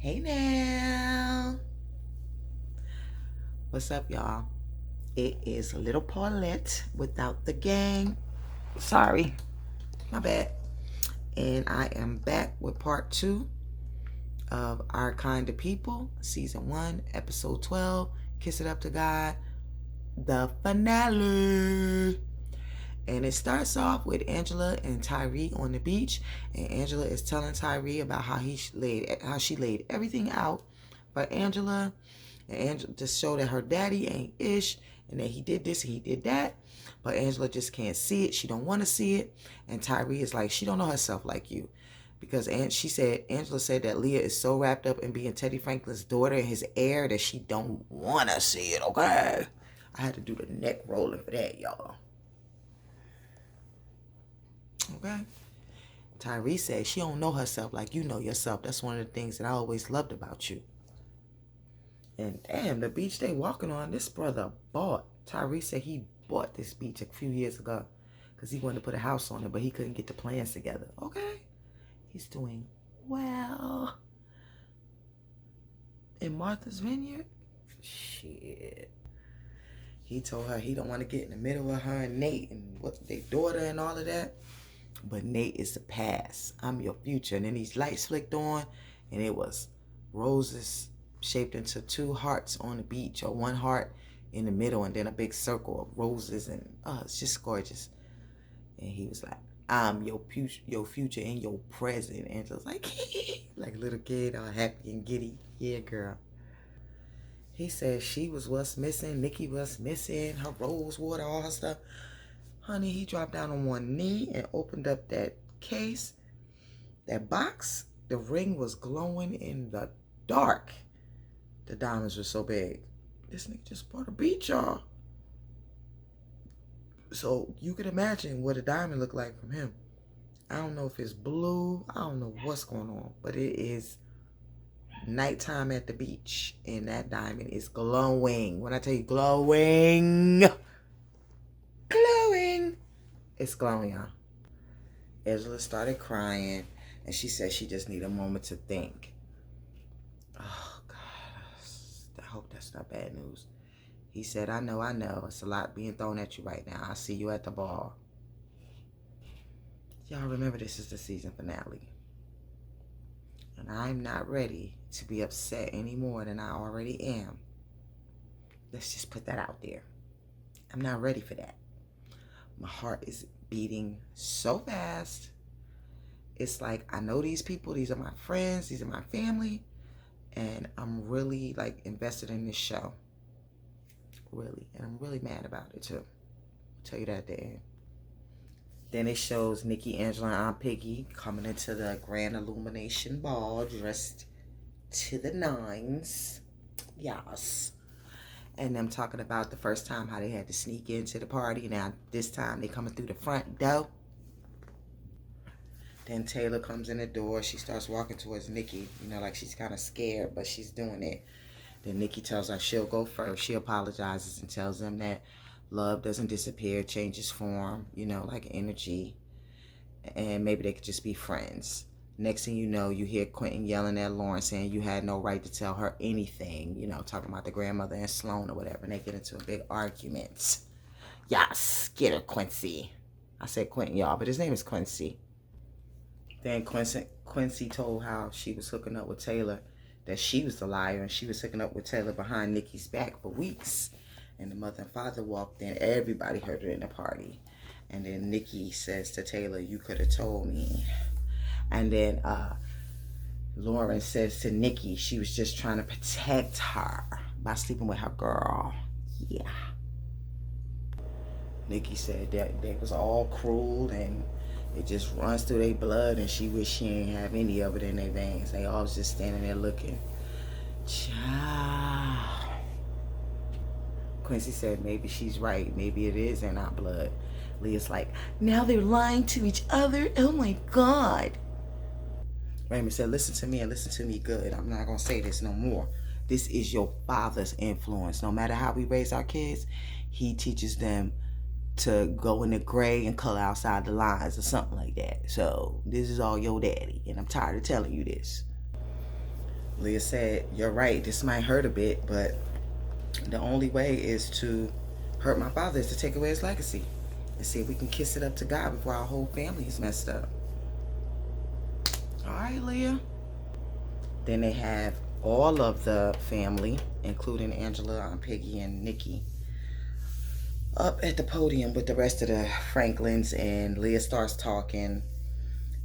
Hey now. What's up, y'all? It is Little Paulette without the gang. Sorry, my bad. And I am back with part 2 of Our Kind of People, Season 1, Episode 12, Kiss It Up to God, the finale. And it starts off with Angela and Tyree on the beach, and Angela is telling Tyree about how she laid everything out for Angela, and Angela just show that her daddy ain't ish, and that he did this and he did that, but Angela just can't see it. She don't want to see it, and Tyree is like, she don't know herself like you, because Angela said that Leah is so wrapped up in being Teddy Franklin's daughter and his heir that she don't want to see it. Okay, I had to do the neck rolling for that, y'all. Okay. Tyree said she don't know herself like you know yourself. That's one of the things that I always loved about you. And damn, the beach they walking on, this brother bought. Tyree said he bought this beach a few years ago because he wanted to put a house on it, but he couldn't get the plans together. Okay. He's doing well. In Martha's Vineyard? Shit. He told her he don't want to get in the middle of her and Nate and what their daughter and all of that. But Nate is the past. I'm your future. And then these lights flicked on, and it was roses shaped into 2 hearts on the beach, or 1 heart in the middle, and then a big circle of roses, and it's just gorgeous. And he was like, I'm your future and your present. And it was like, like a little kid, all happy and giddy. Yeah, girl. He said she was what's missing, Nikki was missing, her rose water, all her stuff. Honey, he dropped down on one knee and opened up that case, that box. The ring was glowing in the dark. The diamonds were so big. This nigga just bought a beach, y'all. So you can imagine what a diamond looked like from him. I don't know if it's blue. I don't know what's going on. But it is nighttime at the beach. And that diamond is glowing. When I tell you glowing. It's glowing, y'all. Angela started crying, and she said she just need a moment to think. Oh, God. I hope that's not bad news. He said, I know. It's a lot being thrown at you right now. I'll see you at the ball. Y'all remember this is the season finale. And I'm not ready to be upset any more than I already am. Let's just put that out there. I'm not ready for that. My heart is beating so fast. It's like, I know these people. These are my friends. These are my family. And I'm really, like, invested in this show. Really. And I'm really mad about it, too. I'll tell you that at the end. Then it shows Nikki, Angela, and Aunt Piggy coming into the Grand Illumination Ball dressed to the nines. Yes. And them talking about the first time how they had to sneak into the party. Now, this time they coming through the front door. Then Taylor comes in the door. She starts walking towards Nikki. You know, like she's kind of scared, but she's doing it. Then Nikki tells her she'll go first. She apologizes and tells them that love doesn't disappear, changes form, you know, like energy. And maybe they could just be friends. Next thing you know, you hear Quentin yelling at Lauren saying you had no right to tell her anything, you know, talking about the grandmother and Sloan or whatever. And they get into a big argument. Yes, get her, Quincy. I said Quentin, y'all, but his name is Quincy. Then Quincy told how she was hooking up with Taylor, that she was the liar, and she was hooking up with Taylor behind Nikki's back for weeks. And the mother and father walked in. Everybody heard it in the party. And then Nikki says to Taylor, you could have told me. And then Lauren says to Nikki she was just trying to protect her by sleeping with her girl. Yeah. Nikki said that they was all cruel and it just runs through their blood, and she wish she ain't have any of it in their veins. They all was just standing there looking. Child. Quincy said maybe she's right. Maybe it is in our blood. Leah's like, now they're lying to each other? Oh my God. Raymond said, listen to me and listen to me good. I'm not going to say this no more. This is your father's influence. No matter how we raise our kids, he teaches them to go in the gray and color outside the lines or something like that. So this is all your daddy, and I'm tired of telling you this. Leah said, "You're right. This might hurt a bit, but the only way is to hurt my father is to take away his legacy and see if we can kiss it up to God before our whole family is messed up." All right, Leah. Then they have all of the family, including Angela, Aunt Peggy, and Nikki, up at the podium with the rest of the Franklins, and Leah starts talking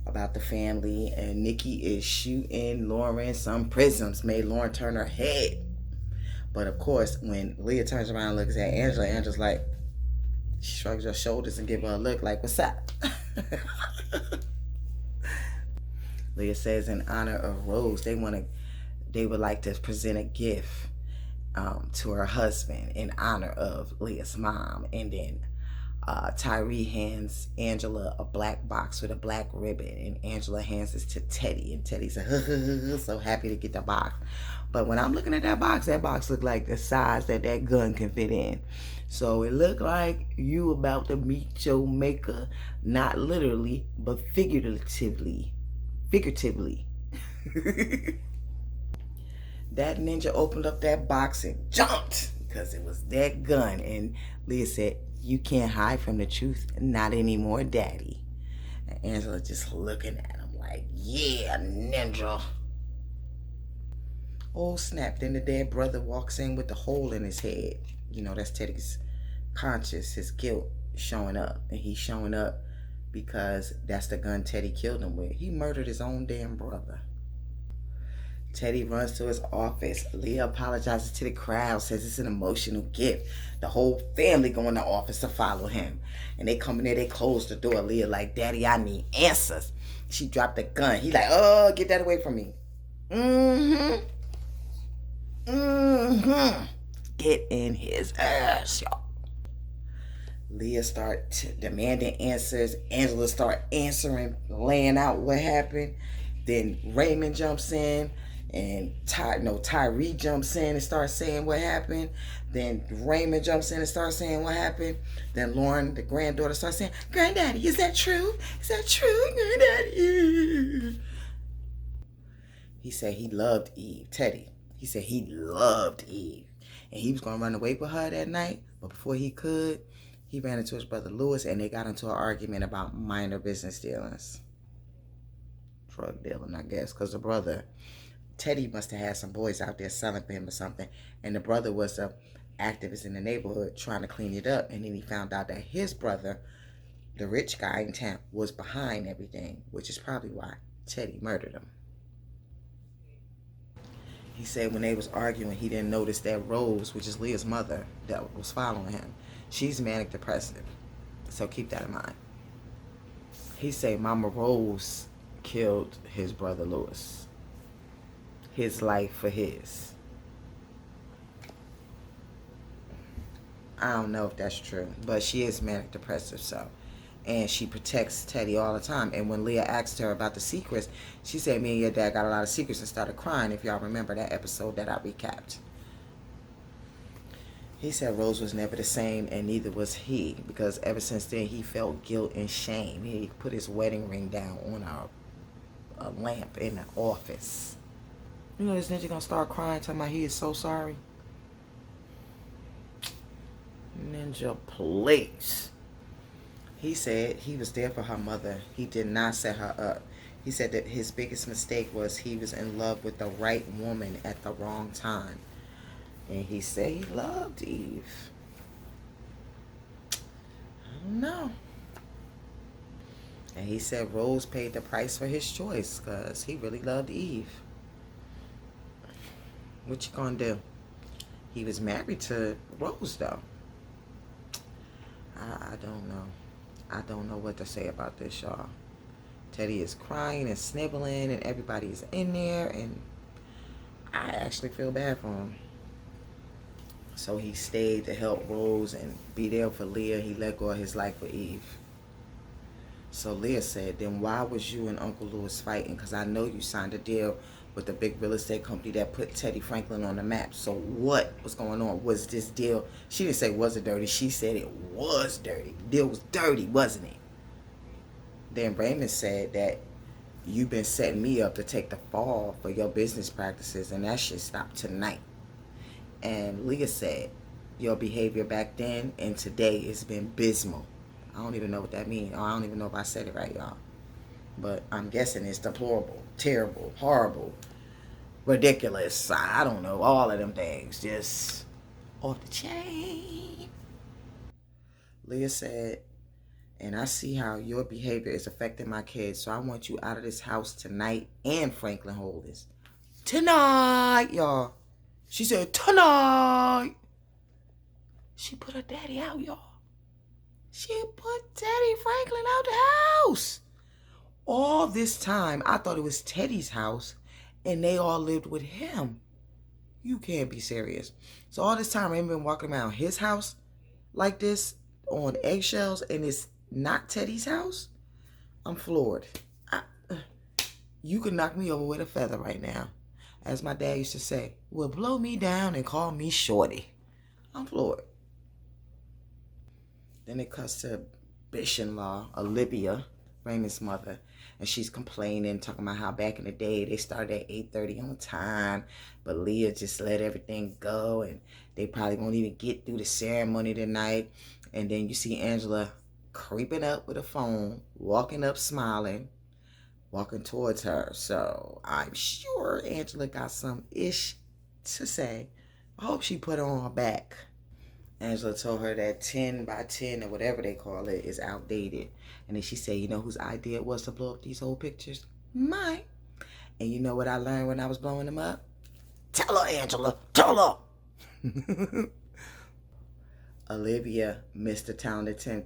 about the family, and Nikki is shooting Lauren some prisms, made Lauren turn her head. But of course, when Leah turns around and looks at Angela, Angela's like, she shrugs her shoulders and give her a look like, "What's up?" Leah says in honor of Rose, they would like to present a gift to her husband in honor of Leah's mom. And then Tyree hands Angela a black box with a black ribbon, and Angela hands this to Teddy, and Teddy's so happy to get the box. But when I'm looking at that box looked like the size that gun can fit in. So it looked like you about to meet your maker, not literally, but figuratively. That ninja opened up that box and jumped because it was that gun. And Leah said, "You can't hide from the truth. Not anymore, Daddy." And Angela just looking at him like, "Yeah, ninja." Oh, snap. Then the dead brother walks in with the hole in his head. You know, that's Teddy's conscience, his guilt showing up. And he's showing up because that's the gun Teddy killed him with. He murdered his own damn brother. Teddy runs to his office. Leah apologizes to the crowd, says it's an emotional gift. The whole family go in the office to follow him. And they come in there, they close the door. Leah like, "Daddy, I need answers." She dropped the gun. He like, "Oh, get that away from me." Get in his ass, y'all. Leah start demanding answers. Angela start answering, laying out what happened. Then Raymond jumps in, and Tyree jumps in and starts saying what happened. Then Raymond jumps in and starts saying what happened. Then Lauren, the granddaughter, starts saying, "Granddaddy, is that true? Is that true, Granddaddy?" He said he loved Eve. Teddy. He said he loved Eve. And he was going to run away with her that night. But before he could, he ran into his brother Lewis, and they got into an argument about minor business dealings. Drug dealing, I guess, because the brother, Teddy, must have had some boys out there selling for him or something, and the brother was a activist in the neighborhood trying to clean it up, and then he found out that his brother, the rich guy in town, was behind everything, which is probably why Teddy murdered him. He said when they was arguing, he didn't notice that Rose, which is Leah's mother, that was following him. She's manic depressive, so keep that in mind. He said Mama Rose killed his brother Lewis. His life for his. I don't know if that's true, but she is manic depressive, so. And she protects Teddy all the time. And when Leah asked her about the secrets, she said, "Me and your dad got a lot of secrets," and started crying, if y'all remember that episode that I recapped. He said Rose was never the same, and neither was he, because ever since then he felt guilt and shame. He put his wedding ring down on a lamp in the office. You know this ninja gonna start crying, talking about he is so sorry. Ninja, please. He said he was there for her mother. He did not set her up. He said that his biggest mistake was he was in love with the right woman at the wrong time. And he said he loved Eve. I don't know. And he said Rose paid the price for his choice because he really loved Eve. What you gonna do? He was married to Rose, though. I don't know. I don't know what to say about this, y'all. Teddy is crying and sniveling, and everybody is in there, and I actually feel bad for him. So he stayed to help Rose and be there for Leah. He let go of his life for Eve. So Leah said, "Then why was you and Uncle Lewis fighting? Because I know you signed a deal with the big real estate company that put Teddy Franklin on the map. So what was going on? Was this deal?" She didn't say was it dirty. She said it was dirty. The deal was dirty, wasn't it? Then Raymond said that you've been setting me up to take the fall for your business practices, and that should stop tonight. And Leah said, your behavior back then and today has been abysmal. I don't even know what that means. I don't even know if I said it right, y'all. But I'm guessing it's deplorable, terrible, horrible, ridiculous. I don't know. All of them things. Just off the chain. Leah said, and I see how your behavior is affecting my kids, so I want you out of this house tonight and Franklin Holdings. Tonight, y'all. She said, tonight. She put her daddy out, y'all. She put Teddy Franklin out the house. All this time, I thought it was Teddy's house, and they all lived with him. You can't be serious. So all this time, I've been walking around his house like this on eggshells, and it's not Teddy's house? I'm floored. You can knock me over with a feather right now. As my dad used to say, well, blow me down and call me Shorty. I'm floored. Then it cuts to bitch-in-law, Olivia, Raymond's mother, and she's complaining, talking about how back in the day they started at 8:30 on time, but Leah just let everything go, and they probably won't even get through the ceremony tonight. And then you see Angela creeping up with a phone, walking up smiling, walking towards her. So I'm sure Angela got some ish to say. I hope she put it on her back. Angela told her that 10 by 10 or whatever they call it is outdated. And then she said, you know whose idea it was to blow up these old pictures? Mine. And you know what I learned when I was blowing them up? Tell her, Angela. Tell her. Olivia missed the talented 10th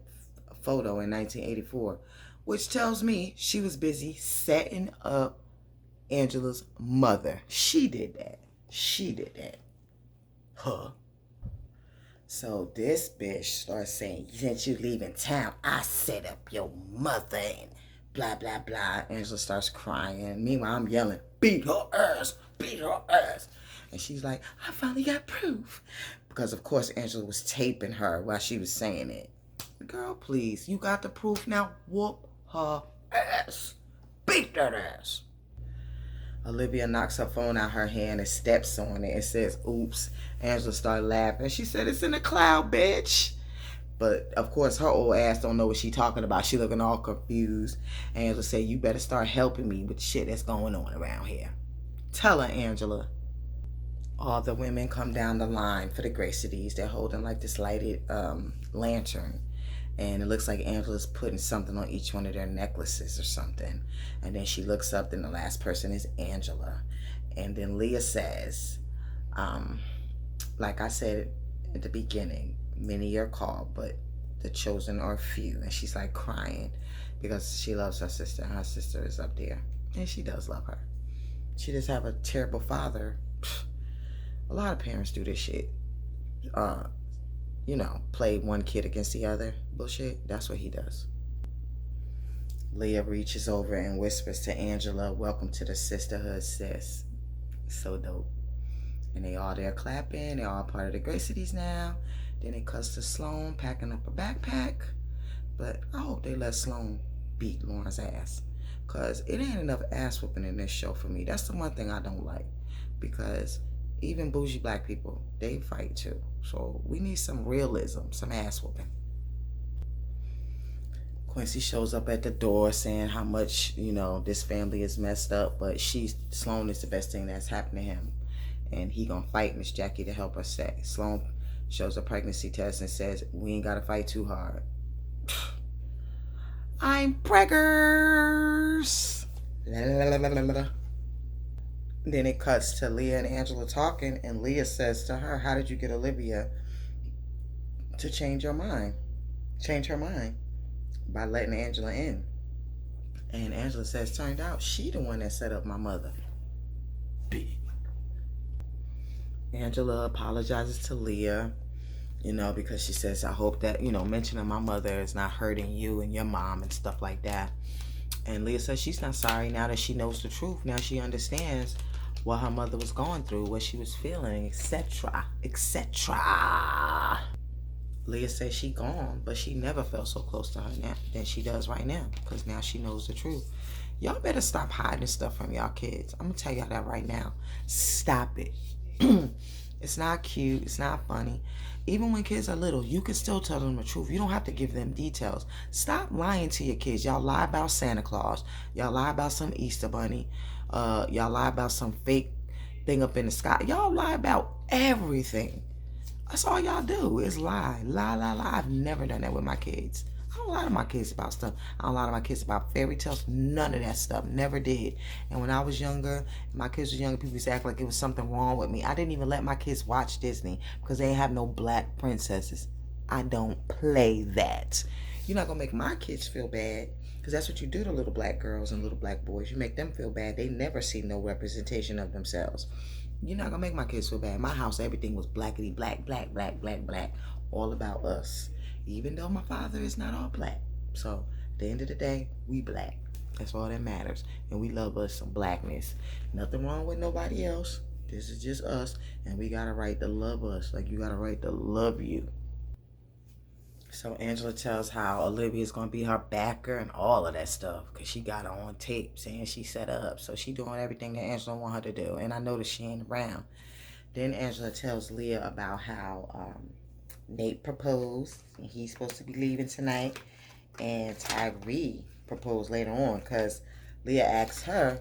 photo in 1984, which tells me she was busy setting up Angela's mother. She did that. She did that. Huh. So this bitch starts saying, since you leaving town, I set up your mother and blah, blah, blah. Angela starts crying. Meanwhile, I'm yelling, beat her ass, beat her ass. And she's like, I finally got proof. Because, of course, Angela was taping her while she was saying it. Girl, please, you got the proof now. Whoop her ass. Beat that ass. Olivia knocks her phone out her hand and steps on it and says, oops. Angela started laughing. She said, it's in the cloud, bitch. But, of course, her old ass don't know what she talking about. She looking all confused. Angela said, you better start helping me with the shit that's going on around here. Tell her, Angela. All the women come down the line for the Gracities. They're holding like this lighted lantern. And it looks like Angela's putting something on each one of their necklaces or something. And then she looks up, and the last person is Angela. And then Leah says, like I said at the beginning, many are called, but the chosen are few. And she's like crying because she loves her sister. Her sister is up there. And she does love her. She just have a terrible father. A lot of parents do this shit. You know, play one kid against the other. Bullshit. That's what he does. Leah reaches over and whispers to Angela, welcome to the sisterhood, sis. So dope. And they all there clapping. They're all part of the Gracities now. Then it cuts to Sloan packing up a backpack. But I hope they let Sloan beat Lauren's ass. Because it ain't enough ass whooping in this show for me. That's the one thing I don't like. Because even bougie black people, they fight too. So we need some realism, some ass whooping. Quincy shows up at the door saying how much, you know, this family is messed up, but Sloan is the best thing that's happened to him. And he gonna fight Miss Jackie to help her say. Sloan shows a pregnancy test and says, we ain't gotta fight too hard. I'm preggers. Then it cuts to Leah and Angela talking, and Leah says to her, how did you get Olivia to change your mind? Change her mind by letting Angela in. And Angela says, turned out she the one that set up my mother. Angela apologizes to Leah, you know, because she says, I hope that, you know, mentioning my mother is not hurting you and your mom and stuff like that. And Leah says she's not sorry now that she knows the truth. Now she understands what her mother was going through, what she was feeling, etc., etc. Leah says she gone, but she never felt so close to her now than she does right now, because now she knows the truth. Y'all better stop hiding stuff from y'all kids. I'm gonna tell y'all that right now. Stop it. It's not cute. It's not funny. Even when kids are little, you can still tell them the truth. You don't have to give them details. Stop lying to your kids. Y'all lie about Santa Claus. Y'all lie about some Easter bunny. Y'all lie about some fake thing up in the sky. Y'all lie about everything. That's all y'all do is lie. Lie, lie, lie. I've never done that with my kids. I don't lie to my kids about stuff. I don't lie to my kids about fairy tales. None of that stuff. Never did. And when I was younger, my kids were younger, people used to act like it was something wrong with me. I didn't even let my kids watch Disney because they ain't have no black princesses. I don't play that. You're not going to make my kids feel bad because that's what you do to little black girls and little black boys. You make them feel bad. They never see no representation of themselves. You're not going to make my kids feel bad. My house, everything was blackity black, black, black, black, black. All about us. Even though my father is not all black. So, at the end of the day, we black. That's all that matters. And we love us some blackness. Nothing wrong with nobody else. This is just us. And we got a right to love us. Like you got a right to love you. So Angela tells how Olivia's going to be her backer and all of that stuff. Because she got her on tape saying she set her up. So she doing everything that Angela want her to do. And I noticed she ain't around. Then Angela tells Leah about how Nate proposed. And he's supposed to be leaving tonight. And Tyree proposed later on. Because Leah asks her,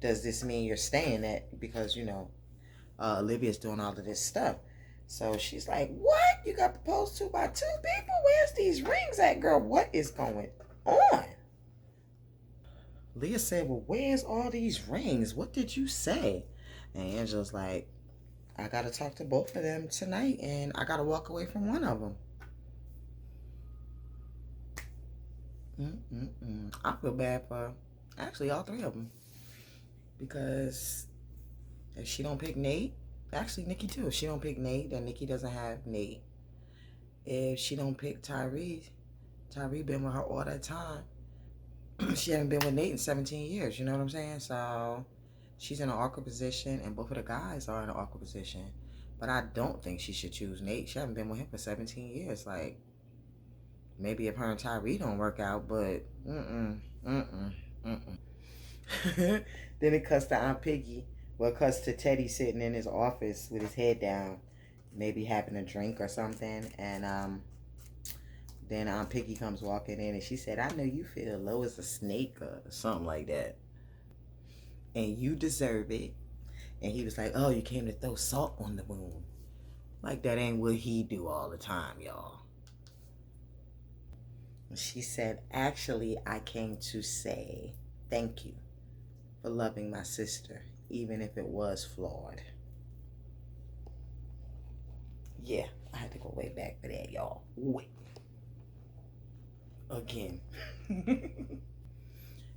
does this mean you're staying at? Because, you know, Olivia's doing all of this stuff. So she's like, what? You got proposed to by 2 people? Where's these rings at, girl? What is going on? Leah said, well, where's all these rings? What did you say? And Angela's like, I got to talk to both of them tonight, and I got to walk away from one of them. I feel bad for actually all 3 of them. Because if she don't pick Nate, actually, Nikki too. If she don't pick Nate, then Nikki doesn't have Nate. If she don't pick Tyree been with her all that time. She hasn't been with Nate in 17 years. You know what I'm saying? So she's in an awkward position, and both of the guys are in an awkward position. But I don't think she should choose Nate. She hasn't been with him for 17 years. Like, maybe if her and Tyree don't work out, but Then it cuts to Aunt Piggy. Well, it cuts to Teddy sitting in his office with his head down, maybe having a drink or something. And then Aunt Piggy comes walking in, and she said, I know you feel low as a snake or something like that. And you deserve it. And he was like, oh, you came to throw salt on the wound. Like that ain't what he do all the time, y'all. She said, actually, I came to say thank you for loving my sister, even if it was flawed. Yeah, I had to go way back for that, y'all. Wait. Again.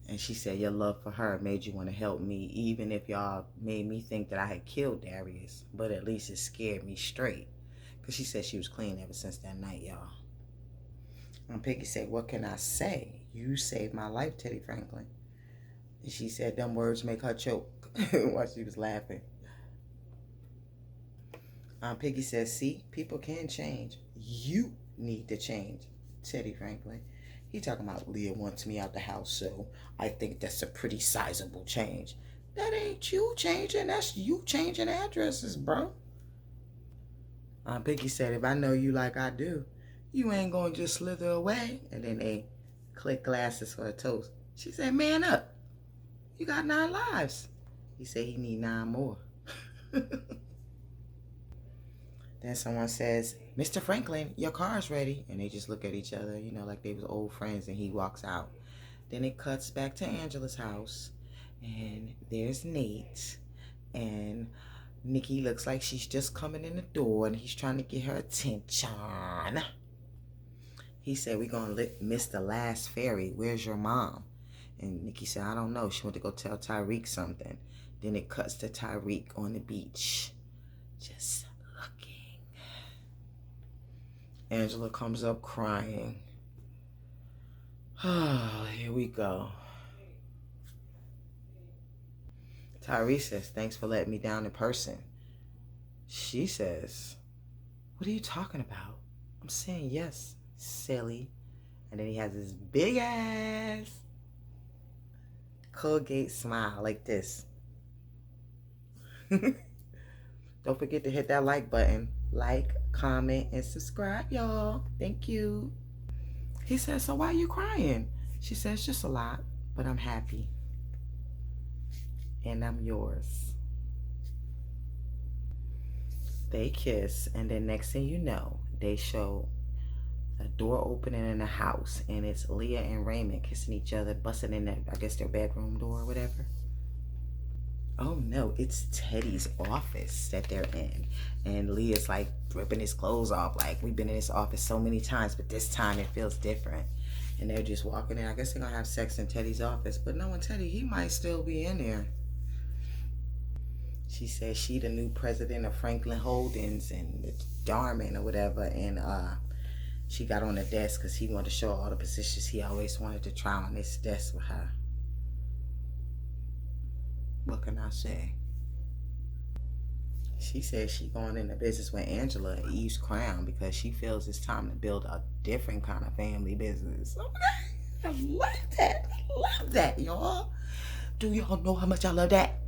And she said, your love for her made you want to help me, even if y'all made me think that I had killed Darius. But at least it scared me straight. Because she said she was clean ever since that night, y'all. And Piggy said, what can I say? You saved my life, Teddy Franklin. And she said, them words make her choke while she was laughing. Piggy says, see, people can change. You need to change, Teddy Franklin. He talking about Leah wants me out the house, so I think that's a pretty sizable change. That ain't you changing. That's you changing addresses, bro. Piggy said, if I know you like I do, you ain't going to just slither away. And then they click glasses for a toast. She said, man up. You got 9 lives. He said he need 9 more. Then someone says, Mr. Franklin, your car's ready. And they just look at each other, you know, like they was old friends, and he walks out. Then it cuts back to Angela's house. And there's Nate. And Nikki looks like she's just coming in the door, and he's trying to get her attention. He said, we're going to miss the last ferry. Where's your mom? And Nikki said, I don't know. She went to go tell Tyreek something. Then it cuts to Tyreek on the beach. Just looking. Angela comes up crying. Oh, here we go. Tyree says, thanks for letting me down in person. She says, what are you talking about? I'm saying yes, silly. And then he has this big ass Colgate smile like this. Don't forget to hit that like button. Like, comment, and subscribe, y'all. Thank you. He said, so why are you crying? She says, just a lot, but I'm happy. And I'm yours. They kiss, and then next thing you know, they show a door opening in the house, and it's Leah and Raymond kissing each other, busting in their, I guess, their bedroom door or whatever. Oh no, it's Teddy's office that they're in. And Leah's like ripping his clothes off. Like, we've been in this office so many times, but this time it feels different. And they're just walking in. I guess they're gonna have sex in Teddy's office, but knowing Teddy, he might still be in there. She says she the new president of Franklin Holdings and Darman or whatever. And she got on the desk because he wanted to show all the positions he always wanted to try on this desk with her. What can I say? She says she going into business with Angela at Eve's Crown because she feels it's time to build a different kind of family business. Okay, I love that. I love that, y'all. Do y'all know how much I love that?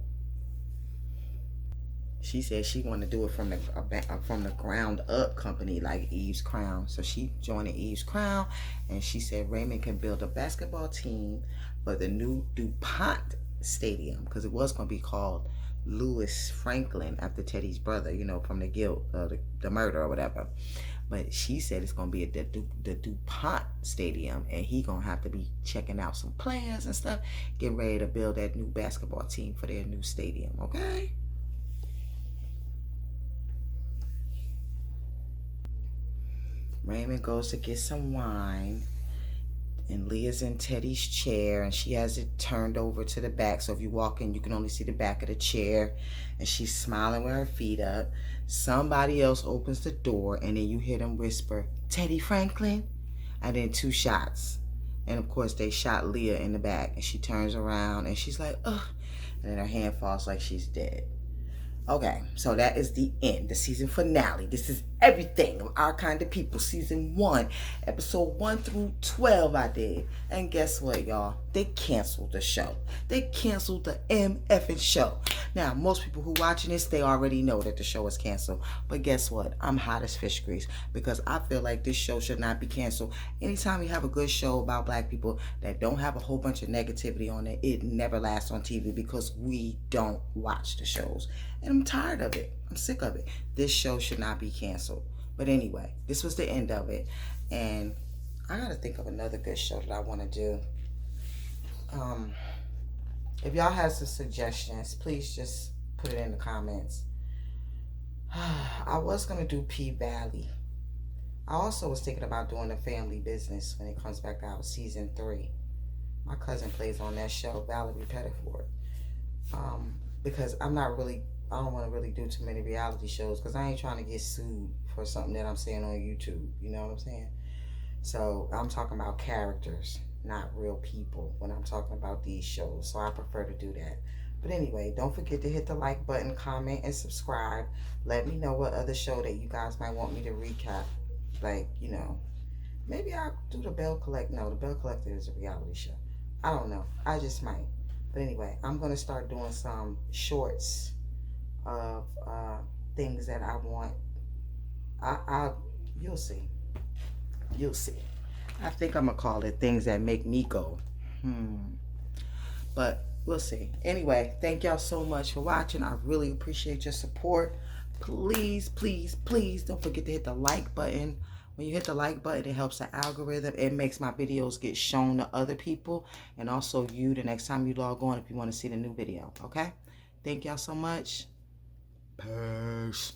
She said she want to do it from the ground up company like Eve's Crown. So she joined Eve's Crown, and she said Raymond can build a basketball team for the new DuPont Stadium, because it was going to be called Louis Franklin after Teddy's brother, you know, from the guilt of the murder or whatever. But she said it's going to be at the DuPont Stadium, and he going to have to be checking out some players and stuff, getting ready to build that new basketball team for their new stadium, okay? Raymond goes to get some wine, and Leah's in Teddy's chair, and she has it turned over to the back. So if you walk in, you can only see the back of the chair. And she's smiling with her feet up. Somebody else opens the door, and then you hear them whisper, Teddy Franklin? And then 2 shots. And of course, they shot Leah in the back. And she turns around, and she's like, ugh. And then her hand falls like she's dead. Okay, so that is the end, the season finale. This is everything of Our Kind of People, season 1, episode 1 through 12 I did. And guess what, y'all? They canceled the show. They canceled the MFing show. Now, most people who watching this, they already know that the show is canceled. But guess what? I'm hot as fish grease because I feel like this show should not be canceled. Anytime you have a good show about black people that don't have a whole bunch of negativity on it, it never lasts on TV because we don't watch the shows. And I'm tired of it. I'm sick of it. This show should not be canceled. But anyway, this was the end of it. And I got to think of another good show that I want to do. If y'all have some suggestions, please just put it in the comments. I was going to do P-Valley. I also was thinking about doing a family business when it comes back out, season 3. My cousin plays on that show, Valerie Pettiford. Because I don't want to really do too many reality shows because I ain't trying to get sued for something that I'm saying on YouTube. You know what I'm saying? So I'm talking about characters, not real people when I'm talking about these shows. So I prefer to do that. But anyway, don't forget to hit the like button, comment, and subscribe. Let me know what other show that you guys might want me to recap. Like, you know, maybe I'll do the Bell Collector. No, the Bell Collector is a reality show. I don't know. I just might. But anyway, I'm going to start doing some shorts of things that I want. You'll see. You'll see. I think I'm going to call it things that make me go, But we'll see. Anyway, thank y'all so much for watching. I really appreciate your support. Please, please, please don't forget to hit the like button. When you hit the like button, it helps the algorithm. It makes my videos get shown to other people. And also you, the next time you log on, if you want to see the new video. Okay? Thank y'all so much. Peace.